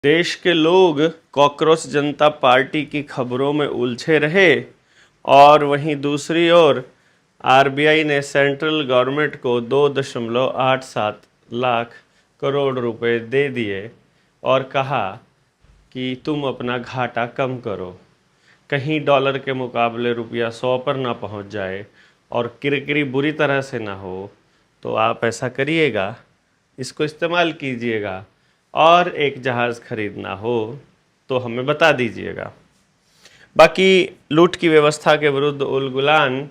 देश के लोग कॉकरोच जनता पार्टी की खबरों में उलझे रहे और वहीं दूसरी ओर आरबीआई ने सेंट्रल गवर्नमेंट को 2.87 लाख करोड़ रुपए दे दिए और कहा कि तुम अपना घाटा कम करो, कहीं डॉलर के मुकाबले रुपया 100 पर ना पहुंच जाए और किरकिरी बुरी तरह से ना हो, तो आप ऐसा करिएगा, इसको इस्तेमाल कीजिएगा और एक जहाज़ खरीदना हो तो हमें बता दीजिएगा। बाकी लूट की व्यवस्था के विरुद्ध उलगुलान,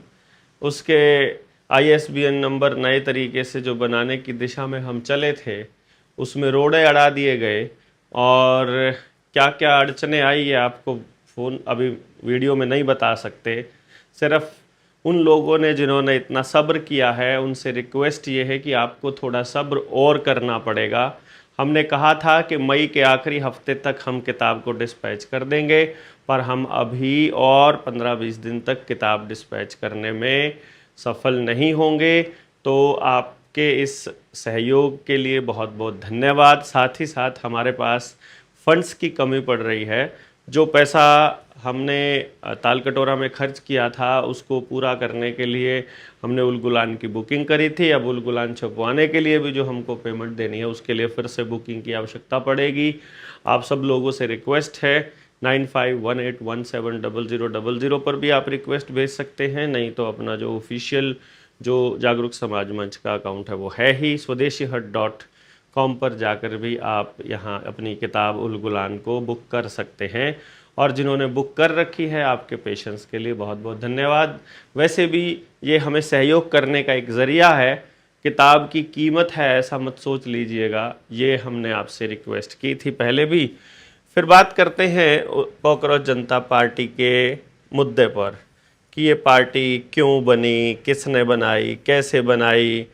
उसके आईएसबीएन नंबर नए तरीके से जो बनाने की दिशा में हम चले थे, उसमें रोड़े अड़ा दिए गए और क्या क्या अड़चने आई ये आपको फ़ोन अभी वीडियो में नहीं बता सकते। सिर्फ उन लोगों ने जिन्होंने इतना सब्र किया है उनसे रिक्वेस्ट ये है कि आपको थोड़ा सब्र और करना पड़ेगा। हमने कहा था कि मई के आखिरी हफ्ते तक हम किताब को डिस्पैच कर देंगे, पर हम अभी और 15-20 दिन तक किताब डिस्पैच करने में सफल नहीं होंगे। तो आपके इस सहयोग के लिए बहुत बहुत धन्यवाद। साथ ही साथ हमारे पास फंड्स की कमी पड़ रही है। जो पैसा हमने ताल कटोरा में खर्च किया था उसको पूरा करने के लिए हमने उलगुलान की बुकिंग करी थी। अब उलगुलान छपवाने के लिए भी जो हमको पेमेंट देनी है उसके लिए फिर से बुकिंग की आवश्यकता पड़ेगी। आप सब लोगों से रिक्वेस्ट है 9518170000 पर भी आप रिक्वेस्ट भेज सकते हैं, नहीं तो अपना जो ऑफिशियल जो जागरूक समाज मंच का अकाउंट है वो है ही swdeshihut.com पर जाकर भी आप यहाँ अपनी किताब उलगुलान को बुक कर सकते हैं। और जिन्होंने बुक कर रखी है आपके पेशेंस के लिए बहुत बहुत धन्यवाद। वैसे भी ये हमें सहयोग करने का एक ज़रिया है, किताब की कीमत है ऐसा मत सोच लीजिएगा। ये हमने आपसे रिक्वेस्ट की थी पहले भी। फिर बात करते हैं कॉकरोच जनता पार्टी के मुद्दे पर कि ये पार्टी क्यों बनी, किसने बनाई, कैसे बनाई,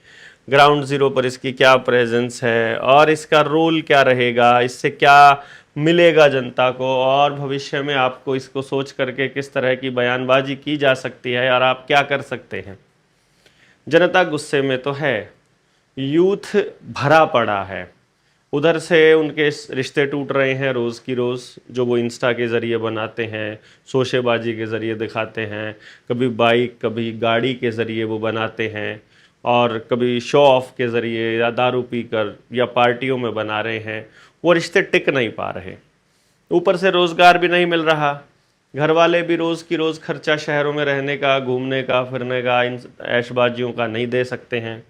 ग्राउंड ज़ीरो पर इसकी क्या प्रेजेंस है और इसका रोल क्या रहेगा, इससे क्या मिलेगा जनता को और भविष्य में आपको इसको सोच करके किस तरह की बयानबाजी की जा सकती है और आप क्या कर सकते हैं। जनता गुस्से में तो है, यूथ भरा पड़ा है, उधर से उनके रिश्ते टूट रहे हैं रोज़ की रोज़, जो वो इंस्टा के ज़रिए बनाते हैं, शोशेबाजी के ज़रिए दिखाते हैं, कभी बाइक कभी गाड़ी के ज़रिए वो बनाते हैं और कभी शो ऑफ के ज़रिए या दारू पीकर या पार्टियों में बना रहे हैं। वो रिश्ते टिक नहीं पा रहे, ऊपर से रोज़गार भी नहीं मिल रहा, घर वाले भी रोज़ की रोज़ खर्चा शहरों में रहने का, घूमने का, फिरने का, इन ऐशबाजियों का नहीं दे सकते हैं।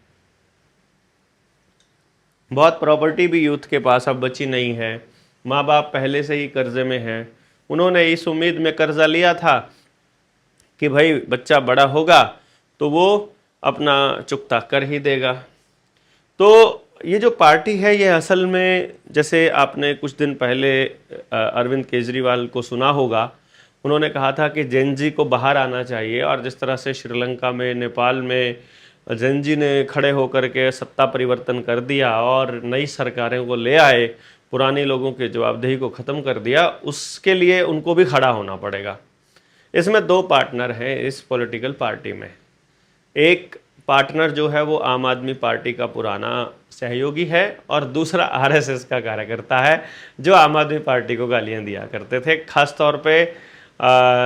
बहुत प्रॉपर्टी भी यूथ के पास अब बची नहीं है, माँ बाप पहले से ही कर्जे में हैं। उन्होंने इस उम्मीद में कर्जा लिया था कि भाई बच्चा बड़ा होगा तो वो अपना चुकता कर ही देगा। तो ये जो पार्टी है ये असल में, जैसे आपने कुछ दिन पहले अरविंद केजरीवाल को सुना होगा, उन्होंने कहा था कि जेनजी को बाहर आना चाहिए और जिस तरह से श्रीलंका में, नेपाल में जेनजी ने खड़े होकर के सत्ता परिवर्तन कर दिया और नई सरकारों को ले आए, पुराने लोगों के जवाबदेही को ख़त्म कर दिया, उसके लिए उनको भी खड़ा होना पड़ेगा। इसमें दो पार्टनर हैं इस पॉलिटिकल पार्टी में। एक पार्टनर जो है वो आम आदमी पार्टी का पुराना सहयोगी है और दूसरा आरएसएस का कार्यकर्ता है जो आम आदमी पार्टी को गालियां दिया करते थे। खास तौर पे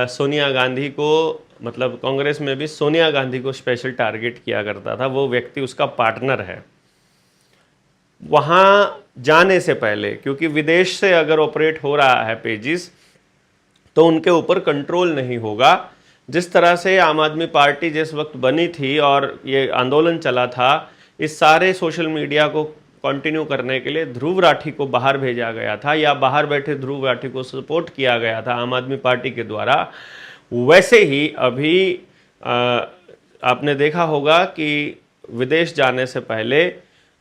सोनिया गांधी को, मतलब कांग्रेस में भी सोनिया गांधी को स्पेशल टारगेट किया करता था, वो व्यक्ति उसका पार्टनर है। वहाँ जाने से पहले, क्योंकि विदेश से अगर ऑपरेट हो रहा है पेजिस, तो उनके ऊपर कंट्रोल नहीं होगा। जिस तरह से आम आदमी पार्टी जिस वक्त बनी थी और ये आंदोलन चला था, इस सारे सोशल मीडिया को कंटिन्यू करने के लिए ध्रुव राठी को बाहर भेजा गया था या बाहर बैठे ध्रुव राठी को सपोर्ट किया गया था आम आदमी पार्टी के द्वारा। वैसे ही अभी आपने देखा होगा कि विदेश जाने से पहले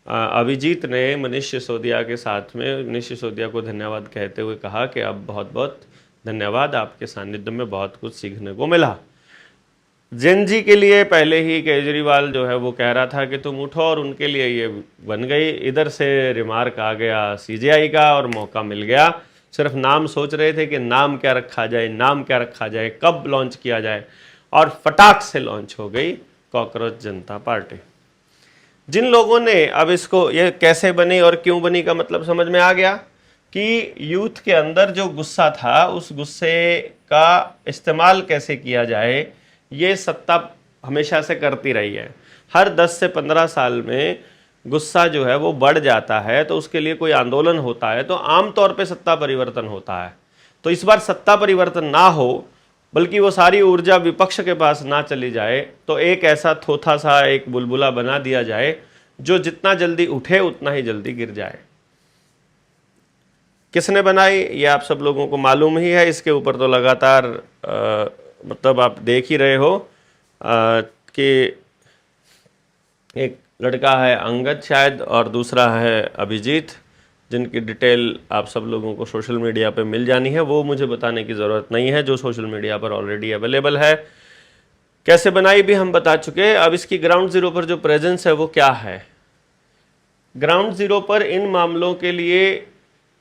अभिजीत ने मनीष सिसोदिया के साथ में, मनीष सिसोदिया को धन्यवाद कहते हुए कहा कि अब बहुत बहुत धन्यवाद, आपके सानिध्य में बहुत कुछ सीखने को मिला। जेनजी के लिए पहले ही केजरीवाल जो है वो कह रहा था कि तुम उठो और उनके लिए ये बन गई। इधर से रिमार्क आ गया सीजेआई का और मौका मिल गया। सिर्फ नाम सोच रहे थे कि नाम क्या रखा जाए, नाम क्या रखा जाए, कब लॉन्च किया जाए, और फटाक से लॉन्च हो गई कॉकरोच जनता पार्टी। जिन लोगों ने अब इसको, ये कैसे बनी और क्यों बनी का मतलब समझ में आ गया। कि यूथ के अंदर जो गुस्सा था उस गुस्से का इस्तेमाल कैसे किया जाए, ये सत्ता हमेशा से करती रही है। हर 10 से 15 साल में गुस्सा जो है वो बढ़ जाता है, तो उसके लिए कोई आंदोलन होता है तो आमतौर पे सत्ता परिवर्तन होता है। तो इस बार सत्ता परिवर्तन ना हो, बल्कि वो सारी ऊर्जा विपक्ष के पास ना चली जाए, तो एक ऐसा थोथा सा एक बुलबुला बना दिया जाए जो जितना जल्दी उठे उतना ही जल्दी गिर जाए। किसने बनाई ये आप सब लोगों को मालूम ही है। इसके ऊपर तो लगातार मतलब आप देख ही रहे हो कि एक लड़का है अंगद शायद और दूसरा है अभिजीत, जिनकी डिटेल आप सब लोगों को सोशल मीडिया पे मिल जानी है, वो मुझे बताने की ज़रूरत नहीं है, जो सोशल मीडिया पर ऑलरेडी अवेलेबल है। कैसे बनाई भी हम बता चुके। अब इसकी ग्राउंड ज़ीरो पर जो प्रेजेंस है वो क्या है। ग्राउंड ज़ीरो पर इन मामलों के लिए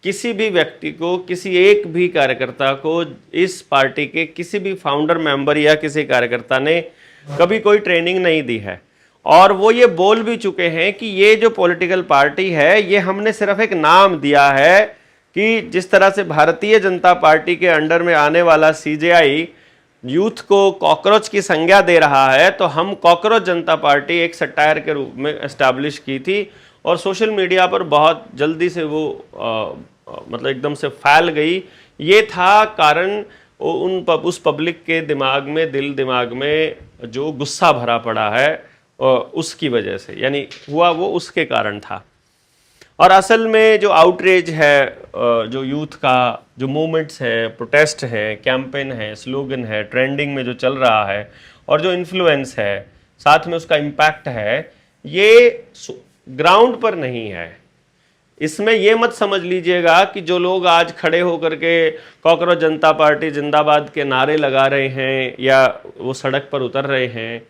किसी भी व्यक्ति को, किसी एक भी कार्यकर्ता को, इस पार्टी के किसी भी फाउंडर मेंबर या किसी कार्यकर्ता ने कभी कोई ट्रेनिंग नहीं दी है। और वो ये बोल भी चुके हैं कि ये जो पॉलिटिकल पार्टी है ये हमने सिर्फ एक नाम दिया है, कि जिस तरह से भारतीय जनता पार्टी के अंडर में आने वाला सीजेआई यूथ को कॉकरोच की संज्ञा दे रहा है, तो हम कॉकरोच जनता पार्टी एक सटायर के रूप में एस्टैब्लिश की थी और सोशल मीडिया पर बहुत जल्दी से वो मतलब एकदम से फैल गई। ये था कारण उस पब्लिक के दिमाग में, दिल दिमाग में जो गुस्सा भरा पड़ा है उसकी वजह से, यानी हुआ वो उसके कारण था। और असल में जो आउटरीच है, जो यूथ का जो मूवमेंट्स है, प्रोटेस्ट है, कैंपेन है, स्लोगन है, ट्रेंडिंग में जो चल रहा है और जो इन्फ्लुएंस है, साथ में उसका इम्पैक्ट है, ये ग्राउंड पर नहीं है। इसमें ये मत समझ लीजिएगा कि जो लोग आज खड़े होकर के कॉकरोच जनता पार्टी जिंदाबाद के नारे लगा रहे हैं या वो सड़क पर उतर रहे हैं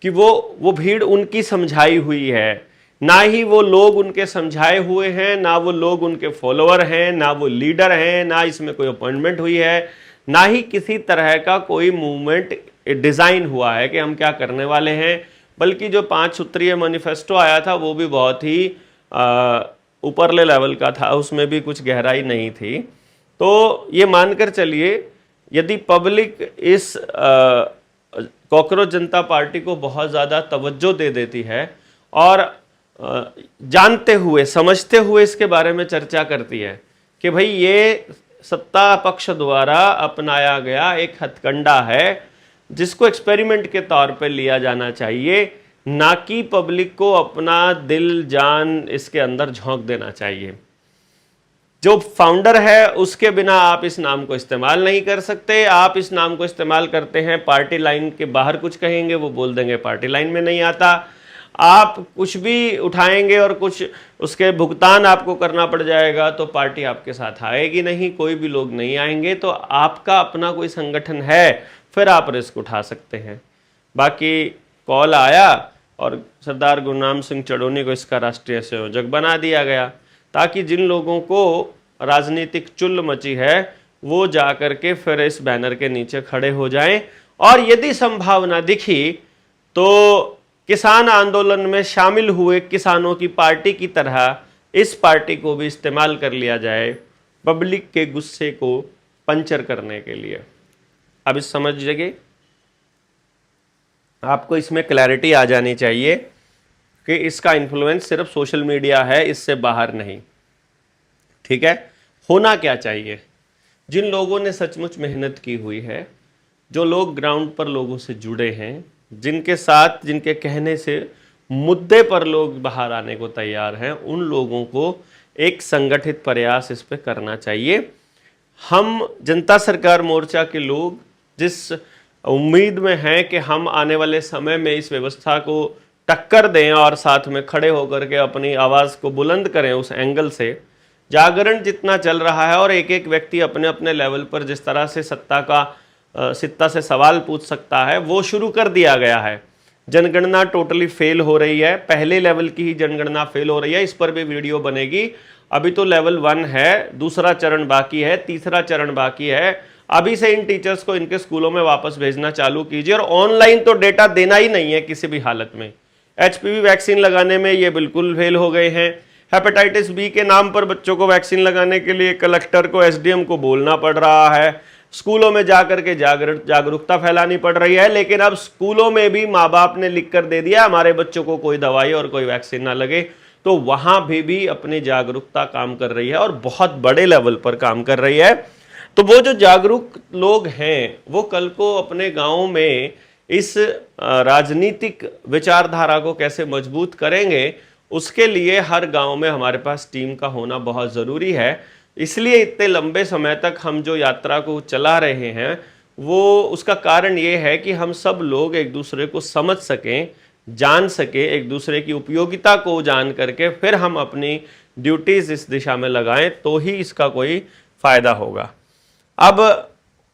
कि वो भीड़ उनकी समझाई हुई है। ना ही वो लोग उनके समझाए हुए हैं, ना वो लोग उनके फॉलोअर हैं, ना वो लीडर हैं, ना इसमें कोई अपॉइंटमेंट हुई है, ना ही किसी तरह का कोई मूवमेंट डिज़ाइन हुआ है कि हम क्या करने वाले हैं। बल्कि जो 5 सूत्रीय मैनिफेस्टो आया था वो भी बहुत ही ऊपरले लेवल का था, उसमें भी कुछ गहराई नहीं थी। तो ये मानकर चलिए, यदि पब्लिक इस कॉकरोच जनता पार्टी को बहुत ज़्यादा तवज्जो दे देती है और जानते हुए, समझते हुए इसके बारे में चर्चा करती है कि भाई ये सत्ता पक्ष द्वारा अपनाया गया एक हथकंडा है जिसको एक्सपेरिमेंट के तौर पे लिया जाना चाहिए, ना कि पब्लिक को अपना दिल जान इसके अंदर झोंक देना चाहिए। जो फाउंडर है उसके बिना आप इस नाम को इस्तेमाल नहीं कर सकते। आप इस नाम को इस्तेमाल करते हैं, पार्टी लाइन के बाहर कुछ कहेंगे, वो बोल देंगे पार्टी लाइन में नहीं आता। आप कुछ भी उठाएंगे और कुछ उसके भुगतान आपको करना पड़ जाएगा तो पार्टी आपके साथ आएगी नहीं, कोई भी लोग नहीं आएंगे। तो आपका अपना कोई संगठन है, फिर आप रिस्क उठा सकते हैं। बाकी कॉल आया और सरदार गुरनाम सिंह चढ़ोनी को इसका राष्ट्रीय संयोजक बना दिया गया, ताकि जिन लोगों को राजनीतिक चुल मची है वो जा कर के फिर इस बैनर के नीचे खड़े हो जाएं। और यदि संभावना दिखी तो किसान आंदोलन में शामिल हुए किसानों की पार्टी की तरह इस पार्टी को भी इस्तेमाल कर लिया जाए पब्लिक के गुस्से को पंचर करने के लिए। अब इस समझ जगह आपको इसमें क्लैरिटी आ जानी चाहिए कि इसका इन्फ्लुएंस सिर्फ सोशल मीडिया है, इससे बाहर नहीं। ठीक है, होना क्या चाहिए? जिन लोगों ने सचमुच मेहनत की हुई है, जो लोग ग्राउंड पर लोगों से जुड़े हैं, जिनके साथ, जिनके कहने से मुद्दे पर लोग बाहर आने को तैयार हैं, उन लोगों को एक संगठित प्रयास इस पे करना चाहिए। हम जनता सरकार मोर्चा के लोग जिस उम्मीद में हैं कि हम आने वाले समय में इस व्यवस्था को टक्कर दें और साथ में खड़े होकर के अपनी आवाज़ को बुलंद करें, उस एंगल से जागरण जितना चल रहा है और एक एक व्यक्ति अपने अपने लेवल पर जिस तरह से सत्ता से सवाल पूछ सकता है वो शुरू कर दिया गया है। जनगणना टोटली फेल हो रही है, पहले लेवल की ही जनगणना फेल हो रही है, इस पर भी वीडियो बनेगी। अभी तो लेवल 1 है, दूसरा चरण बाकी है, तीसरा चरण बाकी है। अभी से इन टीचर्स को इनके स्कूलों में वापस भेजना चालू कीजिए। और ऑनलाइन तो डेटा देना ही नहीं है किसी भी हालत में। HPV वैक्सीन लगाने में ये बिल्कुल फेल हो गए हैं। हेपेटाइटिस बी के नाम पर बच्चों को वैक्सीन लगाने के लिए कलेक्टर को, एसडीएम को बोलना पड़ रहा है, स्कूलों में जाकर के जागरूकता फैलानी पड़ रही है, लेकिन अब स्कूलों में भी माँ बाप ने लिख कर दे दिया हमारे बच्चों को कोई दवाई और कोई वैक्सीन ना लगे, तो वहां भी अपनी जागरूकता काम कर रही है और बहुत बड़े लेवल पर काम कर रही है। तो वो जो जागरूक लोग हैं वो कल को अपने गाँव में इस राजनीतिक विचारधारा को कैसे मजबूत करेंगे, उसके लिए हर गांव में हमारे पास टीम का होना बहुत ज़रूरी है। इसलिए इतने लंबे समय तक हम जो यात्रा को चला रहे हैं वो उसका कारण ये है कि हम सब लोग एक दूसरे को समझ सकें, जान सके, एक दूसरे की उपयोगिता को जान करके फिर हम अपनी ड्यूटीज़ इस दिशा में लगाएं, तो ही इसका कोई फ़ायदा होगा। अब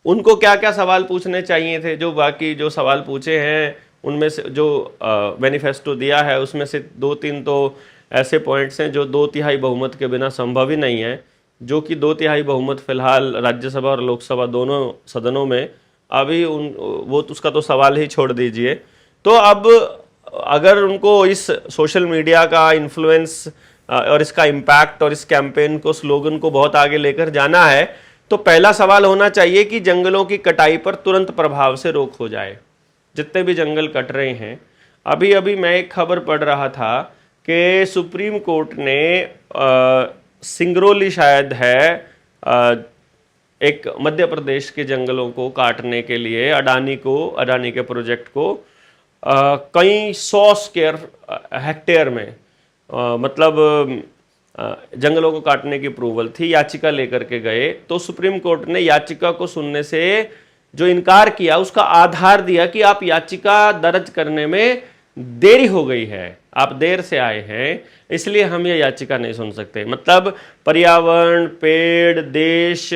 उनको क्या क्या सवाल पूछने चाहिए थे, जो बाकी जो सवाल पूछे हैं उनमें से जो मैनिफेस्टो दिया है उसमें से 2-3 तो ऐसे पॉइंट्स हैं जो 2/3 बहुमत के बिना संभव ही नहीं है, जो कि 2/3 बहुमत फिलहाल राज्यसभा और लोकसभा दोनों सदनों में अभी वो तो उसका तो सवाल ही छोड़ दीजिए। तो अब अगर उनको इस सोशल मीडिया का इन्फ्लुएंस और इसका इम्पैक्ट और इस कैंपेन को, स्लोगन को बहुत आगे लेकर जाना है, तो पहला सवाल होना चाहिए कि जंगलों की कटाई पर तुरंत प्रभाव से रोक हो जाए। जितने भी जंगल कट रहे हैं, अभी अभी मैं एक खबर पढ़ रहा था कि सुप्रीम कोर्ट ने सिंगरौली शायद है, एक मध्य प्रदेश के जंगलों को काटने के लिए अडानी के प्रोजेक्ट को कई 100 स्क्वायर हेक्टेयर में मतलब जंगलों को काटने की अप्रूवल थी, याचिका लेकर के गए, तो सुप्रीम कोर्ट ने याचिका को सुनने से जो इनकार किया उसका आधार दिया कि आप याचिका दर्ज करने में देरी हो गई है, आप देर से आए हैं, इसलिए हम ये याचिका नहीं सुन सकते। मतलब पर्यावरण, पेड़, देश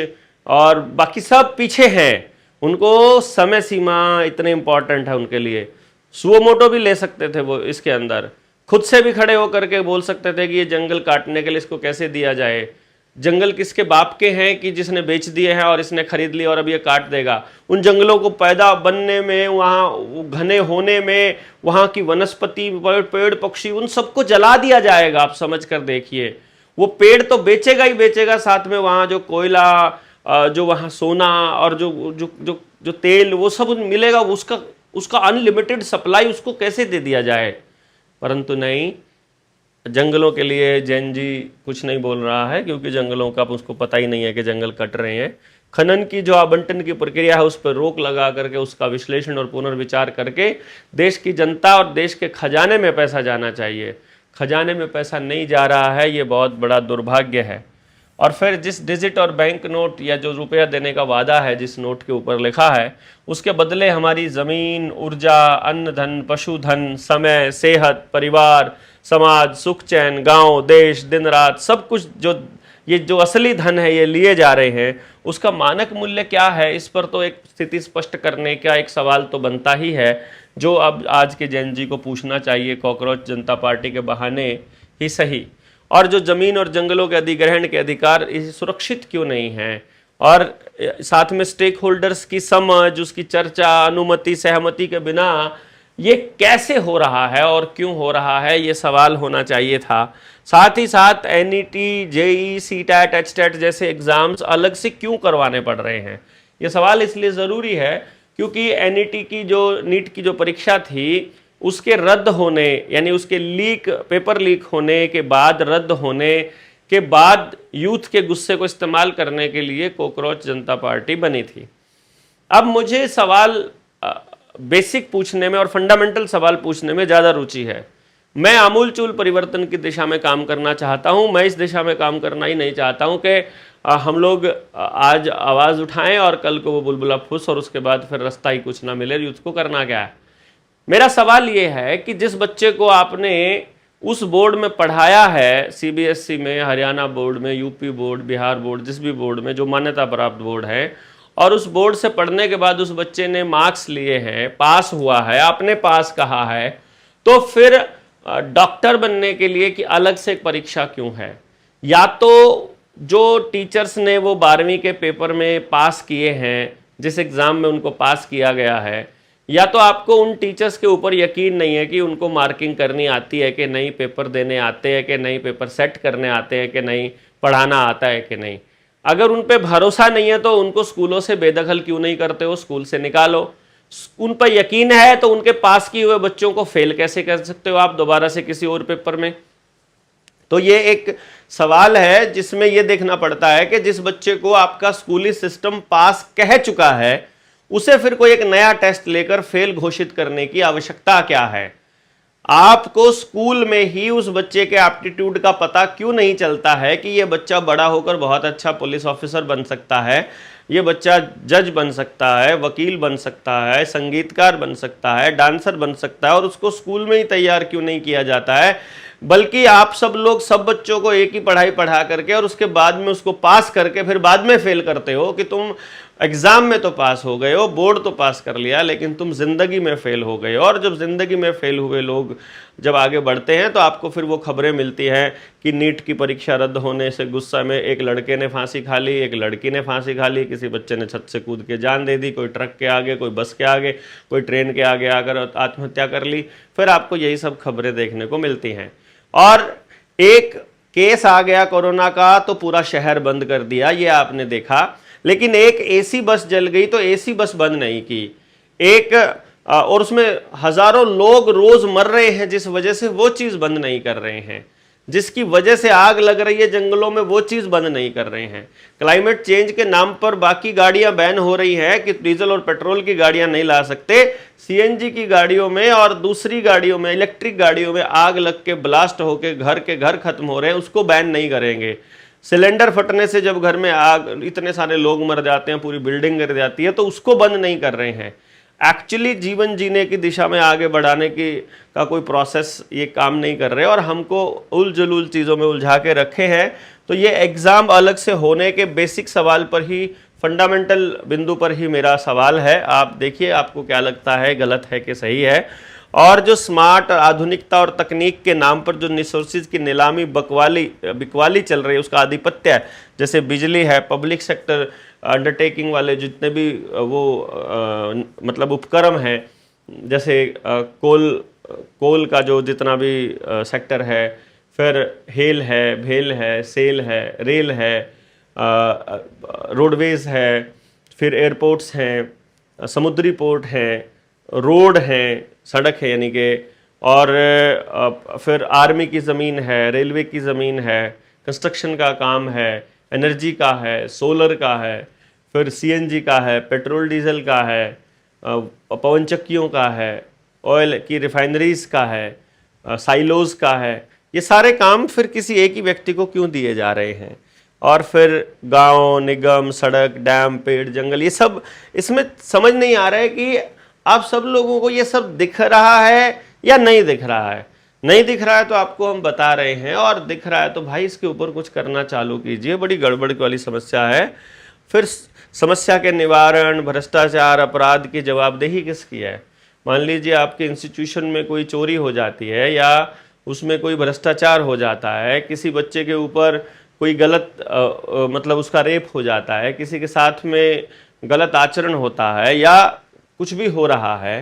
और बाकी सब पीछे हैं, उनको समय सीमा इतने इंपॉर्टेंट है उनके लिए। सुओ मोटो भी ले सकते थे वो, इसके अंदर खुद से भी खड़े होकर के बोल सकते थे कि ये जंगल काटने के लिए इसको कैसे दिया जाए। जंगल किसके बाप के हैं कि जिसने बेच दिए हैं और इसने खरीद लिया और अब ये काट देगा। उन जंगलों को पैदा बनने में, वहाँ घने होने में, वहाँ की वनस्पति, पेड़ पक्षी, उन सबको जला दिया जाएगा। आप समझ कर देखिए, वो पेड़ तो बेचेगा ही बेचेगा, साथ में वहाँ जो कोयला, जो वहाँ सोना और जो जो जो जो तेल, वो सब मिलेगा, उसका अनलिमिटेड सप्लाई उसको कैसे दे दिया जाए। परंतु नहीं, जंगलों के लिए जैन जी कुछ नहीं बोल रहा है, क्योंकि जंगलों का उसको पता ही नहीं है कि जंगल कट रहे हैं। खनन की जो आवंटन की प्रक्रिया है उस पर रोक लगा करके उसका विश्लेषण और पुनर्विचार करके देश की जनता और देश के खजाने में पैसा जाना चाहिए। खजाने में पैसा नहीं जा रहा है, ये बहुत बड़ा दुर्भाग्य है। और फिर जिस डिजिट और बैंक नोट या जो रुपया देने का वादा है, जिस नोट के ऊपर लिखा है, उसके बदले हमारी ज़मीन, ऊर्जा, अन्न धन, पशुधन, समय, सेहत, परिवार, समाज, सुख चैन, गांव, देश, दिन रात, सब कुछ जो असली धन है ये लिए जा रहे हैं। उसका मानक मूल्य क्या है, इस पर तो एक स्थिति स्पष्ट करने का एक सवाल तो बनता ही है, जो अब आज के जैन जी को पूछना चाहिए, कॉकरोच जनता पार्टी के बहाने ही सही। और जो जमीन और जंगलों के अधिग्रहण के अधिकार सुरक्षित क्यों नहीं हैं, और साथ में स्टेक होल्डर्स की समझ, उसकी चर्चा, अनुमति, सहमति के बिना ये कैसे हो रहा है और क्यों हो रहा है, ये सवाल होना चाहिए था। साथ ही साथ एनईटी, जेई, सीटैट, एचटैट जैसे एग्जाम्स अलग से क्यों करवाने पड़ रहे हैं, ये सवाल इसलिए ज़रूरी है क्योंकि एनईटी की जो नीट की जो परीक्षा थी उसके रद्द होने, यानी उसके पेपर लीक होने के बाद, रद्द होने के बाद यूथ के गुस्से को इस्तेमाल करने के लिए कॉकरोच जनता पार्टी बनी थी। अब मुझे सवाल बेसिक पूछने में और फंडामेंटल सवाल पूछने में ज़्यादा रुचि है। मैं आमूलचूल परिवर्तन की दिशा में काम करना चाहता हूं। मैं इस दिशा में काम करना ही नहीं चाहता हूं कि हम लोग आज आवाज़ उठाएं और कल को वो बुलबुला फुस और उसके बाद फिर रास्ता ही कुछ ना मिले। यूथ को करना क्या है? मेरा सवाल ये है कि जिस बच्चे को आपने उस बोर्ड में पढ़ाया है, सीबीएसई में, हरियाणा बोर्ड में, यूपी बोर्ड, बिहार बोर्ड, जिस भी बोर्ड में जो मान्यता प्राप्त बोर्ड है, और उस बोर्ड से पढ़ने के बाद उस बच्चे ने मार्क्स लिए हैं, पास हुआ है, आपने पास कहा है, तो फिर डॉक्टर बनने के लिए कि अलग से एक परीक्षा क्यों है? या तो जो टीचर्स ने वो 12वीं के पेपर में पास किए हैं, जिस एग्ज़ाम में उनको पास किया गया है, या तो आपको उन टीचर्स के ऊपर यकीन नहीं है कि उनको मार्किंग करनी आती है कि नहीं, पेपर देने आते हैं कि नहीं, पेपर सेट करने आते हैं कि नहीं, पढ़ाना आता है कि नहीं। अगर उन पे भरोसा नहीं है तो उनको स्कूलों से बेदखल क्यों नहीं करते हो, स्कूल से निकालो। उन पर यकीन है तो उनके पास किए हुए बच्चों को फेल कैसे कर सकते हो आप दोबारा से किसी और पेपर में। तो ये एक सवाल है जिसमें यह देखना पड़ता है कि जिस बच्चे को आपका स्कूली सिस्टम पास कह चुका है उसे फिर कोई एक नया टेस्ट लेकर फेल घोषित करने की आवश्यकता क्या है। आपको स्कूल में ही उस बच्चे के एप्टीट्यूड का पता क्यों नहीं चलता है कि यह बच्चा बड़ा होकर बहुत अच्छा पुलिस ऑफिसर बन सकता है, ये बच्चा जज बन सकता है, वकील बन सकता है, संगीतकार बन सकता है, डांसर बन सकता है, और उसको स्कूल में ही तैयार क्यों नहीं किया जाता है। बल्कि आप सब लोग सब बच्चों को एक ही पढ़ाई पढ़ा करके और उसके बाद में उसको पास करके फिर बाद में फेल करते हो कि तुम एग्जाम में तो पास हो गए हो, बोर्ड तो पास कर लिया, लेकिन तुम जिंदगी में फेल हो गए हो। और जब जिंदगी में फेल हुए लोग जब आगे बढ़ते हैं तो आपको फिर वो खबरें मिलती हैं कि नीट की परीक्षा रद्द होने से गुस्सा में एक लड़के ने फांसी खा ली, एक लड़की ने फांसी खा ली, किसी बच्चे ने छत से कूद के जान दे दी, कोई ट्रक के आगे, कोई बस के आगे, कोई ट्रेन के आगे आकर आत्महत्या कर ली। फिर आपको यही सब खबरें देखने को मिलती हैं। और एक केस आ गया कोरोना का तो पूरा शहर बंद कर दिया, ये आपने देखा। लेकिन एक एसी बस जल गई तो एसी बस बंद नहीं की, और उसमें हजारों लोग रोज मर रहे हैं जिस वजह से वो चीज बंद नहीं कर रहे हैं। जिसकी वजह से आग लग रही है जंगलों में वो चीज बंद नहीं कर रहे हैं। क्लाइमेट चेंज के नाम पर बाकी गाड़ियां बैन हो रही हैं कि डीजल और पेट्रोल की गाड़ियां नहीं ला सकते, सीएनजी की गाड़ियों में और दूसरी गाड़ियों में, इलेक्ट्रिक गाड़ियों में आग लग के ब्लास्ट होके घर के घर खत्म हो रहे हैं, उसको बैन नहीं करेंगे। सिलेंडर फटने से जब घर में आग, इतने सारे लोग मर जाते हैं, पूरी बिल्डिंग गिर जाती है, तो उसको बंद नहीं कर रहे हैं। एक्चुअली जीवन जीने की दिशा में आगे बढ़ाने की का कोई प्रोसेस ये काम नहीं कर रहे और हमको उलझुल चीज़ों में उलझा के रखे हैं। तो ये एग्ज़ाम अलग से होने के बेसिक सवाल पर ही, फंडामेंटल बिंदु पर ही मेरा सवाल है। आप देखिए आपको क्या लगता है, गलत है कि सही है। और जो स्मार्ट और आधुनिकता और तकनीक के नाम पर जो रिसोर्सेज की नीलामी बिकवाली चल रही है, उसका आधिपत्य है, जैसे बिजली है, पब्लिक सेक्टर अंडरटेकिंग वाले जितने भी मतलब उपक्रम हैं, जैसे कोल का जो जितना भी सेक्टर है, फिर हेल है, भेल है, सेल है, रेल है, रोडवेज है, फिर एयरपोर्ट्स हैं, समुद्री पोर्ट हैं, रोड हैं, सड़क है यानी कि, और फिर आर्मी की ज़मीन है, रेलवे की ज़मीन है, कंस्ट्रक्शन का काम है, एनर्जी का है, सोलर का है, फिर सीएनजी का है, पेट्रोल डीजल का है, पवन चक्कियों का है, ऑयल की रिफाइनरीज का है, साइलोज का है। ये सारे काम फिर किसी एक ही व्यक्ति को क्यों दिए जा रहे हैं? और फिर गांव, निगम, सड़क, डैम, पेड़, जंगल, ये सब इसमें समझ नहीं आ रहा है कि आप सब लोगों को ये सब दिख रहा है या नहीं दिख रहा है। नहीं दिख रहा है तो आपको हम बता रहे हैं, और दिख रहा है तो भाई इसके ऊपर कुछ करना चालू कीजिए। बड़ी गड़बड़ वाली समस्या है। फिर समस्या के निवारण, भ्रष्टाचार, अपराध की जवाबदेही किसकी है? मान लीजिए आपके इंस्टीट्यूशन में कोई चोरी हो जाती है या उसमें कोई भ्रष्टाचार हो जाता है, किसी बच्चे के ऊपर कोई गलत मतलब उसका रेप हो जाता है, किसी के साथ में गलत आचरण होता है, या कुछ भी हो रहा है,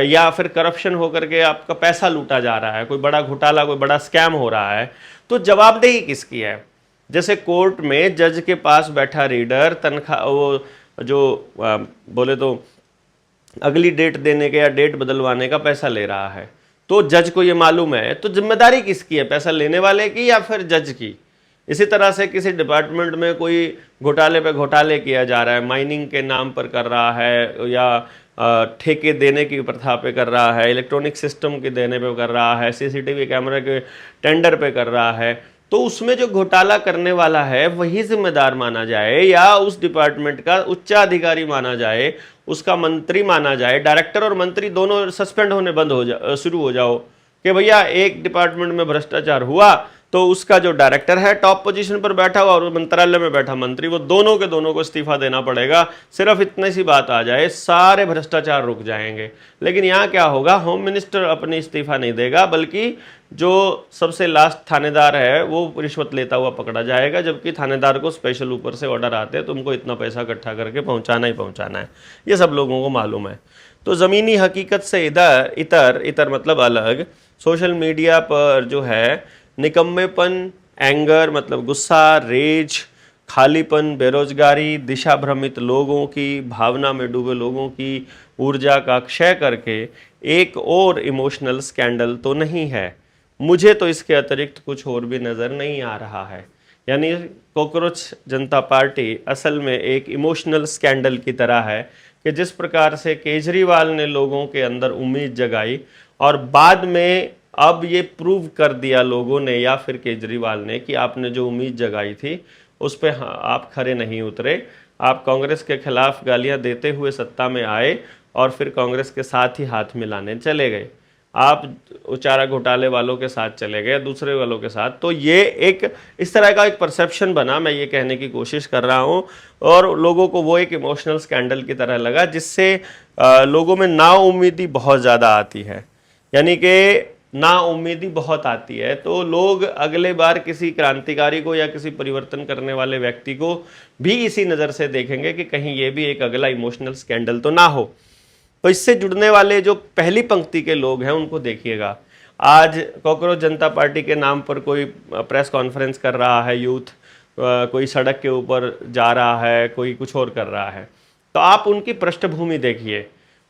या फिर करप्शन होकर के आपका पैसा लूटा जा रहा है, कोई बड़ा घोटाला, कोई बड़ा स्कैम हो रहा है, तो जवाबदेही किसकी है? जैसे कोर्ट में जज के पास बैठा रीडर तनख्वाह, वो जो बोले तो अगली डेट देने के या डेट बदलवाने का पैसा ले रहा है, तो जज को ये मालूम है, तो जिम्मेदारी किसकी है? पैसा लेने वाले की या फिर जज की? इसी तरह से किसी डिपार्टमेंट में कोई घोटाले पे घोटाले किया जा रहा है, माइनिंग के नाम पर कर रहा है, या ठेके देने की प्रथा पे कर रहा है, इलेक्ट्रॉनिक सिस्टम के देने पे कर रहा है, सीसीटीवी कैमरे के टेंडर पे कर रहा है, तो उसमें जो घोटाला करने वाला है वही जिम्मेदार माना जाए, या उस डिपार्टमेंट का उच्चाधिकारी माना जाए, उसका मंत्री माना जाए? डायरेक्टर और मंत्री दोनों सस्पेंड होने बंद हो शुरू हो जाओ कि भैया एक डिपार्टमेंट में भ्रष्टाचार हुआ तो उसका जो डायरेक्टर है टॉप पोजीशन पर बैठा हुआ और मंत्रालय में बैठा मंत्री, वो दोनों के दोनों को इस्तीफा देना पड़ेगा। सिर्फ इतनी सी बात आ जाए, सारे भ्रष्टाचार रुक जाएंगे। लेकिन यहाँ क्या होगा, होम मिनिस्टर अपनी इस्तीफा नहीं देगा, बल्कि जो सबसे लास्ट थानेदार है वो रिश्वत लेता हुआ पकड़ा जाएगा, जबकि थानेदार को स्पेशल ऊपर से ऑर्डर आते हैं, तुमको इतना पैसा इकट्ठा करके पहुंचाना ही पहुंचाना है। ये सब लोगों को मालूम है। तो ज़मीनी हकीकत से इधर इतर इतर मतलब अलग, सोशल मीडिया पर जो है निकम्मेपन, एंगर मतलब गुस्सा, रेज, खालीपन, बेरोजगारी, दिशा भ्रमित लोगों की, भावना में डूबे लोगों की ऊर्जा का क्षय करके एक और इमोशनल स्कैंडल तो नहीं है। मुझे तो इसके अतिरिक्त कुछ और भी नज़र नहीं आ रहा है। यानी कॉकरोच जनता पार्टी असल में एक इमोशनल स्कैंडल की तरह है कि जिस प्रकार से केजरीवाल ने लोगों के अंदर उम्मीद जगाई और बाद में अब ये प्रूव कर दिया लोगों ने या फिर केजरीवाल ने कि आपने जो उम्मीद जगाई थी उस पर आप खरे नहीं उतरे। आप कांग्रेस के खिलाफ गालियां देते हुए सत्ता में आए और फिर कांग्रेस के साथ ही हाथ मिलाने चले गए। आप चारा घोटाले वालों के साथ चले गए, दूसरे वालों के साथ। तो ये एक इस तरह का एक परसेप्शन बना, मैं ये कहने की कोशिश कर रहा हूँ, और लोगों को वो एक इमोशनल स्कैंडल की तरह लगा, जिससे लोगों में नाउम्मीदी बहुत ज़्यादा आती है। यानी कि नाउम्मीदी बहुत आती है, तो लोग अगले बार किसी क्रांतिकारी को या किसी परिवर्तन करने वाले व्यक्ति को भी इसी नज़र से देखेंगे कि कहीं ये भी एक अगला इमोशनल स्कैंडल तो ना हो। तो इससे जुड़ने वाले जो पहली पंक्ति के लोग हैं उनको देखिएगा। आज कॉकरोच जनता पार्टी के नाम पर कोई प्रेस कॉन्फ्रेंस कर रहा है यूथ, कोई सड़क के ऊपर जा रहा है, कोई कुछ और कर रहा है। तो आप उनकी पृष्ठभूमि देखिए,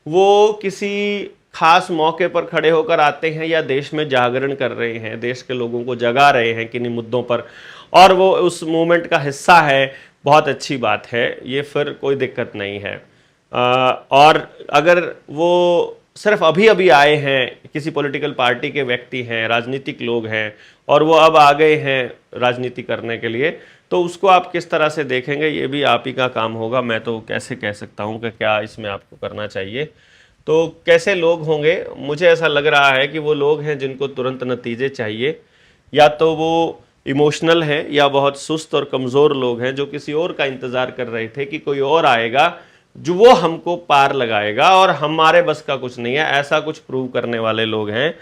वो किसी खास मौके पर खड़े होकर आते हैं या देश में जागरण कर रहे हैं, देश के लोगों को जगा रहे हैं किन्हीं मुद्दों पर, और वो उस मूवमेंट का हिस्सा है, बहुत अच्छी बात है, ये फिर कोई दिक्कत नहीं है। और अगर वो सिर्फ अभी अभी आए हैं, किसी पॉलिटिकल पार्टी के व्यक्ति हैं, राजनीतिक लोग हैं, और वो अब आ गए हैं राजनीति करने के लिए, तो उसको आप किस तरह से देखेंगे ये भी आप ही का काम होगा। मैं तो कैसे कह सकता हूँ कि क्या इसमें आपको करना चाहिए। तो कैसे लोग होंगे, मुझे ऐसा लग रहा है कि वो लोग हैं जिनको तुरंत नतीजे चाहिए, या तो वो इमोशनल हैं या बहुत सुस्त और कमज़ोर लोग हैं जो किसी और का इंतज़ार कर रहे थे कि कोई और आएगा जो वो हमको पार लगाएगा और हमारे बस का कुछ नहीं है, ऐसा कुछ प्रूव करने वाले लोग हैं।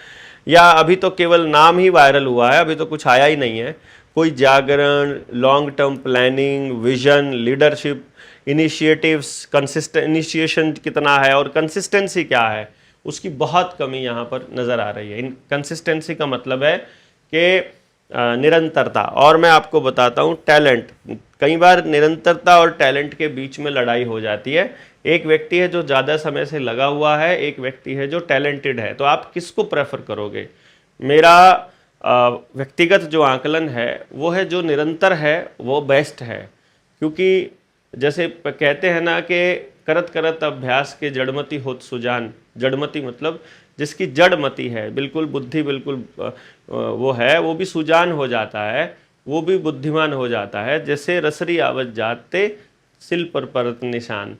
या अभी तो केवल नाम ही वायरल हुआ है, अभी तो कुछ आया ही नहीं है। कोई जागरण, long term planning, vision, leadership, initiatives, consistent initiation कितना है और कंसिस्टेंसी क्या है, उसकी बहुत कमी यहाँ पर नज़र आ रही है। कंसिस्टेंसी का मतलब है कि निरंतरता। और मैं आपको बताता हूँ, टैलेंट, कई बार निरंतरता और टैलेंट के बीच में लड़ाई हो जाती है। एक व्यक्ति है जो ज़्यादा समय से लगा हुआ है, एक व्यक्ति है जो टैलेंटेड है, तो आप किसको प्रेफर करोगे? मेरा व्यक्तिगत जो आकलन है वो है जो निरंतर है वो बेस्ट है, क्योंकि जैसे कहते हैं ना कि करत करत अभ्यास के जड़मति होत सुजान। जड़मति मतलब जिसकी जड़मति है, बिल्कुल बुद्धि बिल्कुल वो है, वो भी सुजान हो जाता है, वो भी बुद्धिमान हो जाता है। जैसे रसरी आवत जाते सिल पर परत निशान,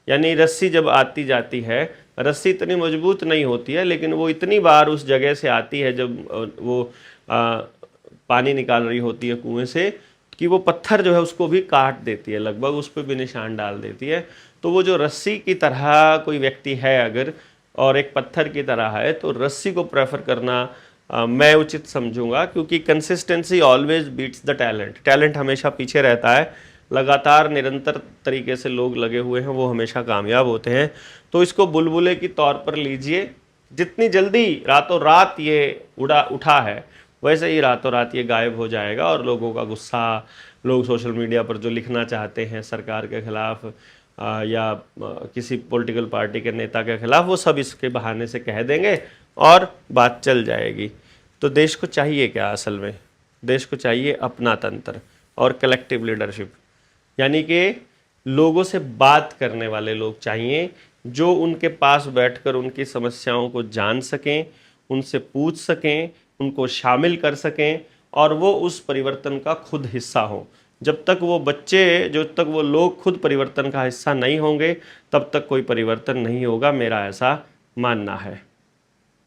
यानी रस्सी जब आती जाती है, रस्सी इतनी मजबूत नहीं होती है, लेकिन वो इतनी बार उस जगह से आती है जब वो पानी निकाल रही होती है कुएं से, कि वो पत्थर जो है उसको भी काट देती है, लगभग उस पर भी निशान डाल देती है। तो वो जो रस्सी की तरह कोई व्यक्ति है अगर, और एक पत्थर की तरह है, तो रस्सी को प्रेफर करना मैं उचित समझूंगा, क्योंकि consistency always beats the talent. Talent हमेशा पीछे रहता है, लगातार निरंतर तरीके से लोग लगे हुए हैं वो हमेशा कामयाब होते हैं। तो इसको बुलबुले की तौर पर लीजिए, जितनी जल्दी रातों रात ये उठा है वैसे ही रातों रात ये गायब हो जाएगा, और लोगों का गुस्सा, लोग सोशल मीडिया पर जो लिखना चाहते हैं सरकार के खिलाफ या किसी पॉलिटिकल पार्टी के नेता के खिलाफ, वो सब इसके बहाने से कह देंगे और बात चल जाएगी। तो देश को चाहिए क्या असल में? देश को चाहिए अपना तंत्र और कलेक्टिव लीडरशिप, यानी कि लोगों से बात करने वाले लोग चाहिए जो उनके पास बैठकर उनकी समस्याओं को जान सकें, उनसे पूछ सकें, उनको शामिल कर सकें, और वो उस परिवर्तन का खुद हिस्सा हो। जब तक वो बच्चे, जब तक वो लोग खुद परिवर्तन का हिस्सा नहीं होंगे, तब तक कोई परिवर्तन नहीं होगा, मेरा ऐसा मानना है।